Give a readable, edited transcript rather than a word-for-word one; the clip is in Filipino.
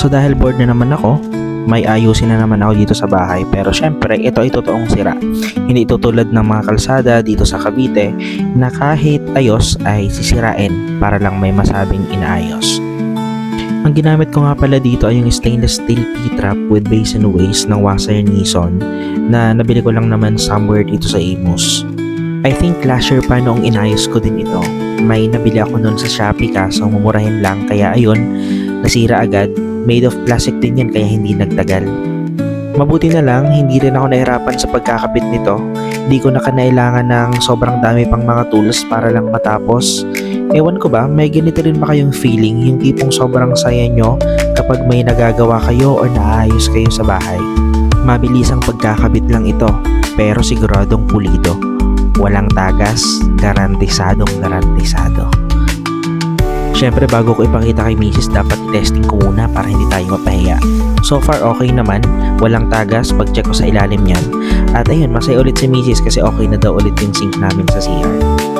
So dahil bored na naman ako, may ayusin na naman ako dito sa bahay. Pero syempre, ito ay totoong sira. Hindi ito tulad ng mga kalsada dito sa Cavite na kahit ayos ay sisirain para lang may masabing inaayos. Ang ginamit ko nga pala dito ay yung stainless steel P-trap with basin waist ng Wasser Nison na nabili ko lang naman somewhere dito sa Imus. I think last year pa noong inayos ko din ito. May nabili ako noon sa Shopee kaso mumurahin lang kaya ayun, nasira agad. Made of plastic din yan kaya hindi nagtagal. Mabuti na lang, hindi rin ako nahirapan sa pagkakabit nito. Hindi ko na kanailangan ng sobrang dami pang mga tools para lang matapos. Ewan ko ba, may ganito rin ba kayong feeling yung tipong sobrang saya nyo kapag may nagagawa kayo o naayos kayo sa bahay? Mabilis ang pagkakabit lang ito, pero siguradong pulido. Walang tagas, garantisadong garantisado. Siyempre bago ko ipakita kay Mrs. dapat i-testing ko muna para hindi tayo mapahiya. So far okay naman, walang tagas pag-check ko sa ilalim niyan. At ayun, masaya ulit si Mrs. kasi okay na daw ulit yung sink namin sa CR.